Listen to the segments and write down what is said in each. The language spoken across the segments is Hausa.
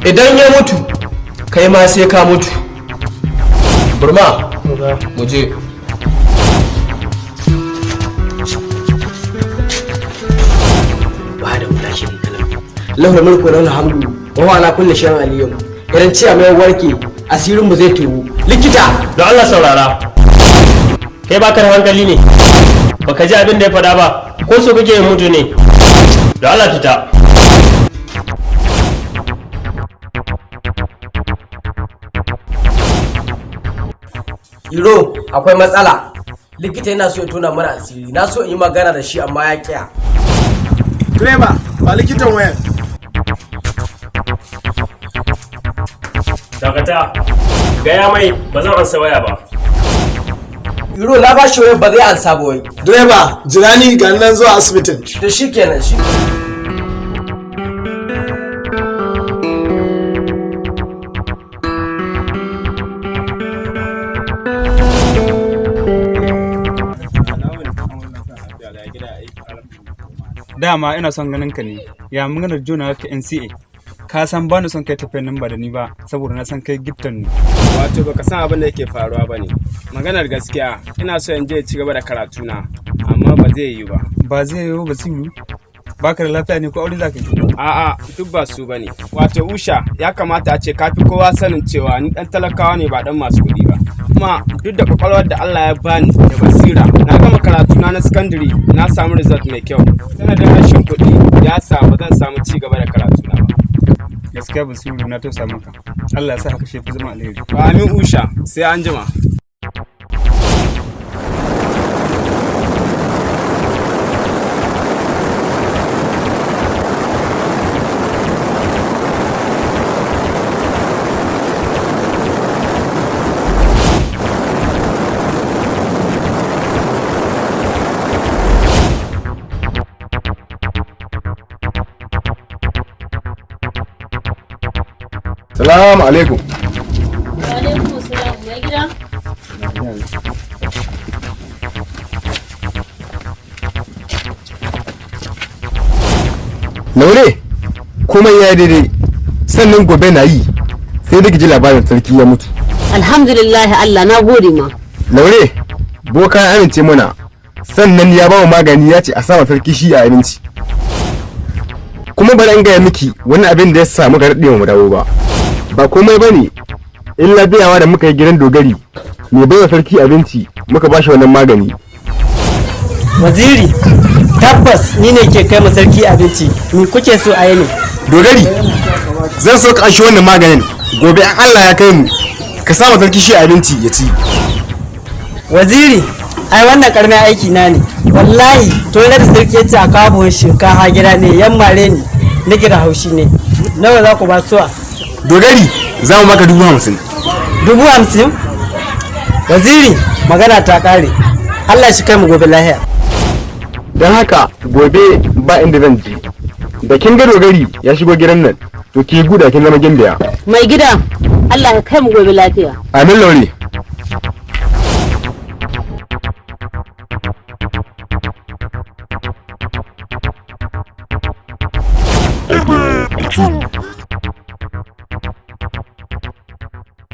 idan ya mutu kai ma sai ka mutu. Burma mu je. Ba da wula shi kalam lahul mulku wa lahul hamdu wa huwa ala kulli shay'in aliyyun. Idan ciya mai warke asirin mu zai tubu. Likita da Allah saurara, kai baka da hankali ne, baka ji abin da ya faɗa ba, ko so kake yin mutu ne? Da Allah fita. Iro, akwai matsala. Likita yana so ya tona mana asiri. Na so in yi magana da shi amma ya kiya. Direba, ba likitan wayar. Dakata, gaya mai ba zan ansa waya ba. Iro, na ba shi wayar ba zai ansa ba wai. Direba, jira ni ga nan zuwa asibitin. To shi kenan shi. Dama ina son ganin ka ne. Ya maganar juna ka NCA. Ka san ba ni son kai tafiyar nan ba da ni ba saboda na san kai giftan ne. Wato baka san abin da yake faruwa bane. Maganar gaskiya ina so in je ci gaba da karatuna amma ba zai yi ba. Ba zai yi ba siru. Baka da lafiya ne ko aure zaka yi? A'a duk ba su bane. Wato Usha ya kamata a ce kafi kowa sanin cewa ni dan talakawa ne ba dan masu kuɗi ba. Kuma duk da kwakwalwar da Allah ya bani da basira na gama karatuna na secondary na samu result mai kyau. Sanadin rashin kuɗi ya sa ba zan samu ci gaba da karatuna ba. Gaskiya ba siru na tausa maka. Allah ya sa haka shefi zama alheri. Amin Usha sai an jima. Salamu alaikum. Wa alaikum salam. Ya gida? Laure, komai ya daidai, sannan gobe na yi, sai da ji labarin sarki ya mutu. Alhamdulillah Allah na gode ma. Laure, boka ya amince mana, sannan ya ba mu magani ya ce a sama sarki shi a abinci. Kuma bari an gaya miki wani abin da ya samu ga daɗewa mu dawo ba. Ba komai ba ne, illa biyawa da muka yi gidan dogari, mai baiwa sarki abinci muka ba shi wannan magani. Waziri, tabbas ni ne ke kai ma sarki abinci, ni kuke so a yi ne? Dogari, zan so ka shi wannan maganin, gobe an Allah ya kai mu, ka sa sarki shi abinci ya ci. Waziri, ai wannan karamin aiki na ne, wallahi to da sarki ya ce a kawo buhun shinkafa gida ne, yan mare ni, na gida haushi ne, nawa za ku ba suwa? Dogari, za mu maka 50,000. 50,000? Waziri, magana ta kare, Allah shi kai mu gobe lahiya. Don haka gobe ba inda zan je, da kin ga dogari ya shigo gidan nan, to ki guda kin zama gimbiya. Mai gida, Allah ya kai mu gobe lafiya. Amin Laure.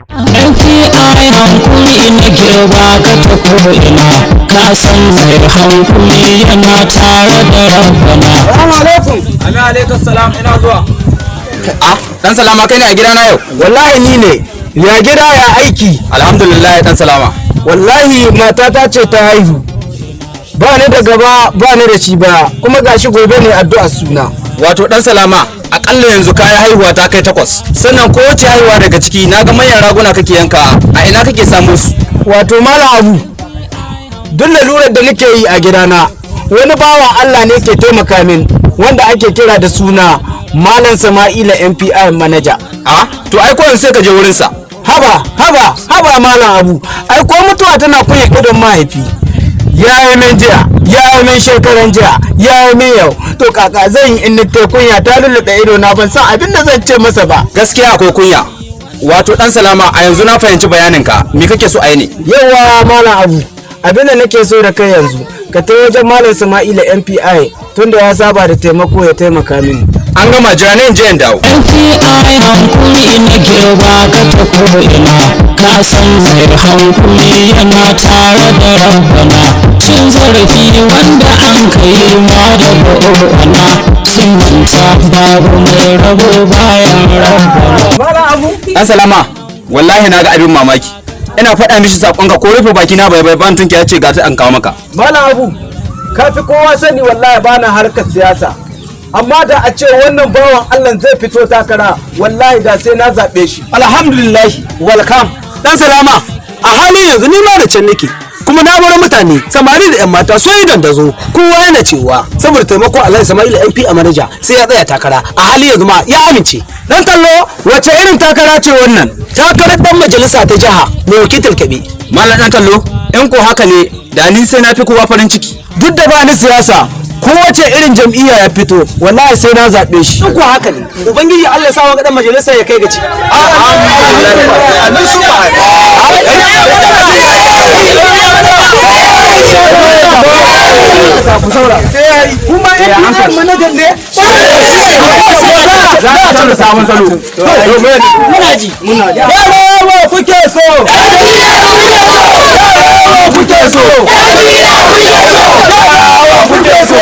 ai hankuli nake baka ta ko'ina ka san mai hankuli yana tare da rabbana. Salamu alaikum. Amin alaikum salam, ina zuwa. Dan salama kai ne a gidana yau? Wallahi ni ne. Ya gida ya aiki? Alhamdulillah dan salama. Wallahi matata ce ta haihu. Ba ni da gaba ba ni da shi ba kuma gashi gobe ne addu'a suna. Wato dan salama akalla yanzu kayan haihuwa ta kai 8 sannan kowace haihuwa daga ciki na ga manyan raguna kake yanka a ina kake samu su? Wato malam Abu duk lalurar da nake yi a gidana wani bawan Allah ne ke taimaka min wanda ake kira da suna Malam Sama'ila MPI manager. To ai ko sai ka je wurin sa. Haba malam Abu ai ko mutuwa tana kunya idon mahaifi. Ya yi min jiya, ya yi min shekaran jiya, ya yi min yau, to kaka zan yi in nite kunya ta lulluɓe ido na ban san abin da zan ce masa ba. Gaskiya akwai kunya. Wato dan salama a yanzu na fahimci bayaninka, me kake so a yi ne? Yawa malam Abu, abin da nake so da kai yanzu, ka ta wajen Malam Sama'ila MPI tunda ya saba da taimako ya taimaka mini. an gama jira ne in je in dawo. ai hankuli nake ba ka ta ko'ina ka san mai hankuli yana tare da rabbana cin zarafi wanda an kai ma da ba'ana sun manta babu mai rabo bayan rabbana. Dan Salama wallahi na ga abin mamaki ina faɗa mishi sakonka ko rufe baki na bai ban tunki ya ce ga ta an kawo maka. Malam Abu ka fi kowa sani wallahi bana harkar siyasa amma da a ce wannan bawan Allah zai fito takara wallahi da sai na zaɓe shi. Alhamdulillah welcome. Dan Salama a halin yanzu ni ma da can nake kuma na bar mutane samari da yan mata so yi dandazo kowa yana cewa saboda taimako Allah Ismail MP a manaja sai ya tsaya takara a halin yanzu ma ya amince. Dan Tallo wace irin takara ce wannan? Takarar dan majalisa ta jiha mai wakiltar Kebbi. Malam Dan Tallo in ko haka ne da ni sai na fi kowa farin ciki. Duk da ba ni siyasa kowace irin jam'iyya ya fito wallahi sai na zaɓe shi. Duk haka ne ubangiji Allah sa wa dan majalisa ya kai gaci. Kuma yan manajan ne? Za ka canza sabon salo. Muna ji. Yawa kuke so. Yawa kuke so. Yawa kuke so.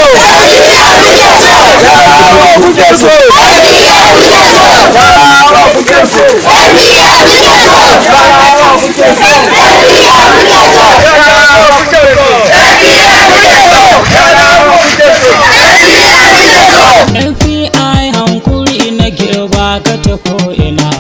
ai hankuli nake ba ka ta ko'ina.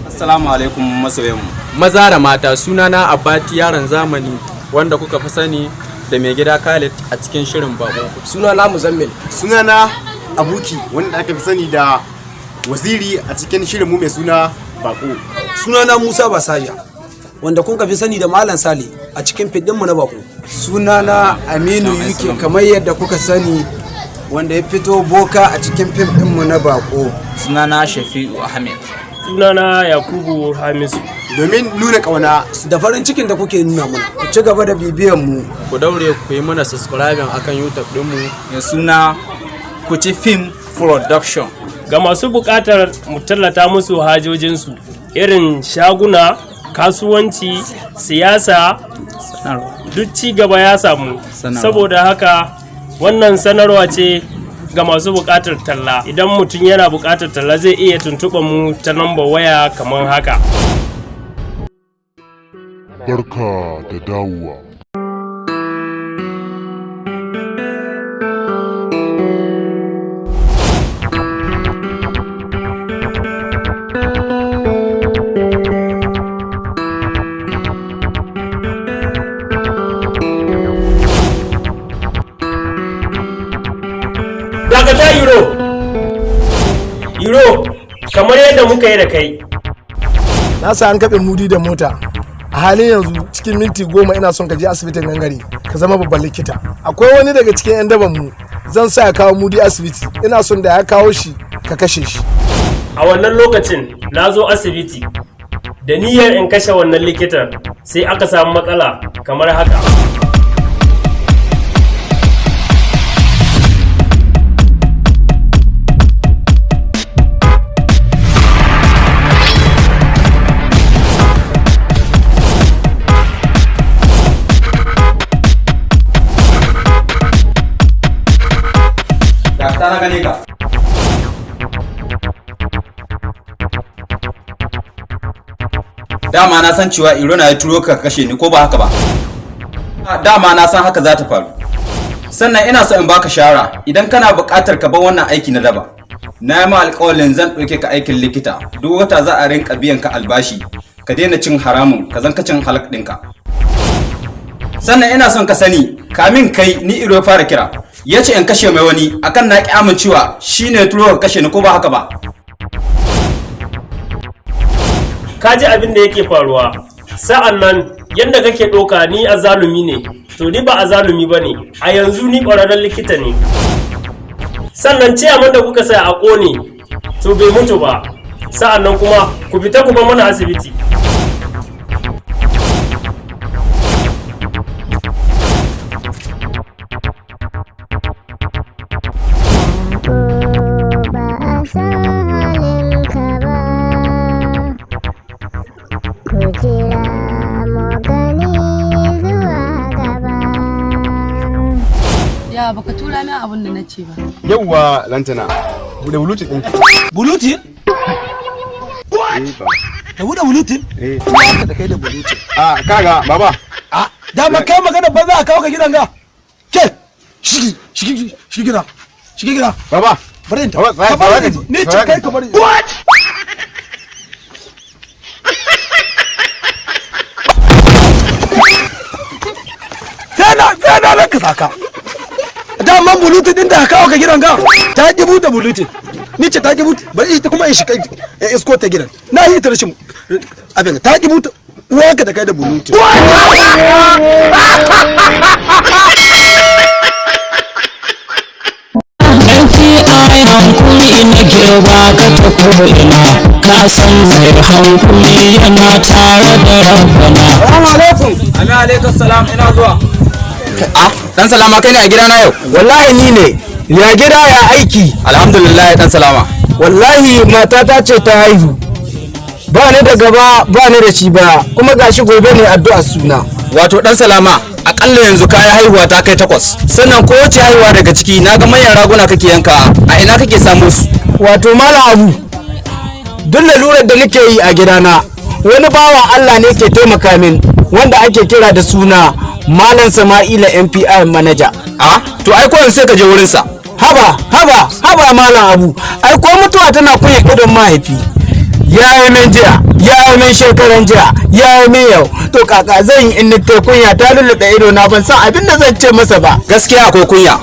Assalamu alaikum masoyanmu. Maza da mata sunana Abati yaron zamani wanda kuka fi sani da mai gida Khalid a cikin shirin bako. Sunana Muzammil. Sunana Abuki wanda aka fi sani da Waziri a cikin shirin mu mai suna Bako. Sunana Musa Basaya wanda kun fi sani da Malam Sale a cikin fiddin mu na bako. Sunana Aminu Yuke kamar yadda kuka sani wanda ya fito boka a cikin fim ɗinmu na bako. Sunana Shafi'u Ahmed. Sunana Yakubu Hamisu. Domin nuna ƙauna Da farin cikin da kuke nuna mana. Ku ci gaba da bibiyan mu. Ku daure ku yi mana subscribing akan YouTube ɗinmu. Mai suna Kuci Film Production. Ga masu buƙatar mu tallata musu hajojinsu irin shaguna, kasuwanci, siyasa, duk ci gaba ya samu. Saboda haka wannan sanarwa ce ga masu buƙatar talla. Idan mutum yana buƙatar talla zai iya tuntuɓa mu ta lambar waya kamar haka. Barka da dawowa. Dakata Iro, kamar yadda muka yi da kai. Na sa an kaɓe mudi da mota. A halin yanzu cikin minti 10 ina son ka je asibitin gangare ka zama babban likita. Akwai wani daga cikin 'yan daban mu zan sa ya kawo mudi asibiti. Ina son da ya kawo shi ka kashe shi. A wannan lokacin na zo asibiti da niyyar in kashe wannan likitan sai aka samu matsala kamar haka. Na gane ka. Dama na san cewa Iro na ya turo ka kashe ni ko ba haka ba. Dama na san haka za ta faru. Sannan ina so in baka shawara idan kana buƙatar ka bar wannan aiki na daba. Na yi ma alƙawarin zan ɗauke ka aikin likita. Duk wata za a rinka biyan ka albashi. Ka daina cin haramun, ka zan ka cin halak ɗinka. Sannan ina son ka sani kamin kai ni Iro ya fara kira. Ya ce in kashe mai wani akan na ƙi amincewa shi ne turo ka kashe ni ko ba haka ba. Ka ji abin da yake faruwa, sa'an nan yadda kake ɗoka ni azalumi ne, to ni ba azalumi ba ne, a yanzu ni ƙwararren likita ne. Sannan ciyaman da kuka sa a ƙone, to bai mutu ba, sa'an nan kuma ku fita ku bar mana asibiti. Allah baka tura min abin da nace ba. Yawwa lantana. Bude bulutin ɗinki. Bulutin? Ka buɗe bulutin? Ka da kai da bulutin. Kaga baba. Dama kai magana ba za a kawo ka gidan ga. Ke, shigi gida. Shigi gida. Baba. Bari in ta. Ni ce kai kamar. What? Sai na ka saka. Daman bulutin din da ka kawo ka gidan ga. Ta ki buɗe bulutin. Ni ce ta ki buɗe. Bari ita kuma in shiga isko ta gidan. Na yi ta rashin abin ta ki buɗe. Uwanka da kai da bulutin. hankuli na girba ka ta ko'ina ka san mai hankuli yana tare da rabbana. Salamu alaikum. Amin alaikum salam ina zuwa. Dan salama kai ne a gidana yau? Wallahi ni ne. Ya gida ya aiki. Alhamdulillah dan salama. Wallahi matata ce ta haihu. Ba ni da gaba ba ni da shi ba kuma gashi gobe ne addu'ar suna. Wato dan salama akalla yanzu kayan haihuwa ta kai 8 sannan kowace haihuwa daga ciki na ga manyan raguna kake yanka a ina kake samu su? Wato malam Abu duk lalurar da nake yi a gidana wani bawan Allah ne ke taimaka min wanda ake kira da suna Malam Sama'ila MPI manager. To ai ko sai ka je wurin sa. Haba malam Abu ai ko mutuwa tana kunya idon mahaifi. Ya yi min jiya, ya yi min shekaran jiya, ya yi min yau. To kaka zan yi in nite kunya ta lullube ido na ban san abin da zan ce masa ba. Gaskiya akwai kunya.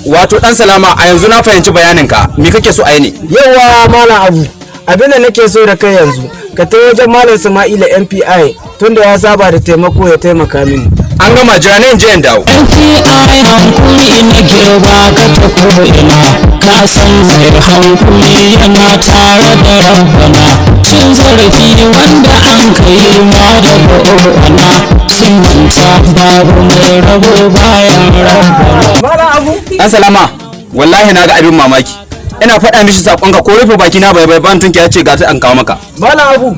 Wato dan salama a yanzu na fahimci bayaninka. Me kake so a yi ne? Yawa malam Abu, abin da nake so da kai yanzu ka ta wajen Malam Sama'ila MPI tunda ya saba da taimako ya taimaka mini. An gama jira ne in je in dawo. MPI hankuli na girba ka ta ko'ina ka san mai hankuli yana tare da rabbana. Cin zarafi wanda an kai ma da ba'ana sun manta babu mai rabo bayan rabbana. Malam Abu. Dan salama wallahi na ga abin mamaki. Ina faɗa mishi sakonka ko rufe baki na bai ban tunki ya ce ga ta an kawo maka. Malam Abu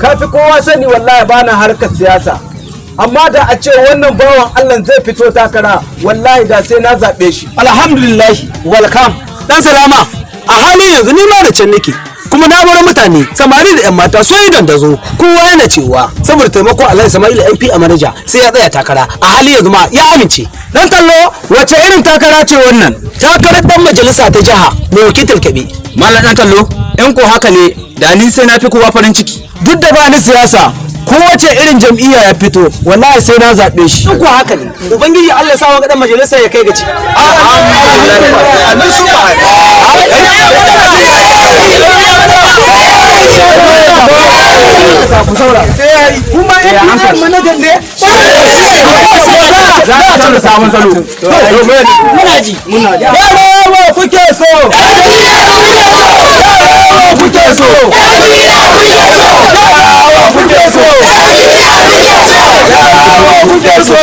ka fi kowa sani wallahi bana harkar siyasa. Amma da a ce wannan bawan Allah zai fito takara wallahi da sai na zaɓe shi. Alhamdulillah welcome. Dan salama a halin yanzu ni ma da can nake kuma na bar mutane samari da yan mata so yi dandazo kowa yana cewa saboda taimako Allah Sama'ila MP a manaja sai ya tsaya takara a halin yanzu ma ya amince. Dan kallo wace irin takara ce wannan? Takarar dan majalisa ta jiha mai wakiltar Kebbi. Mallam dan kallo in ko haka ne da ni sai na fi kowa farin ciki. Duk da ba ni siyasa kowace irin jam'iyya ya fito wallahi sai na zaɓe shi. Duk haka ne ubangiji Allah sa wa dan majalisa ya kai gaci. Kuma yan manajan ne? Za ka canza sabon salo. Muna ji. Yawa kuke so. Yawa kuke so. Yawa kuke so.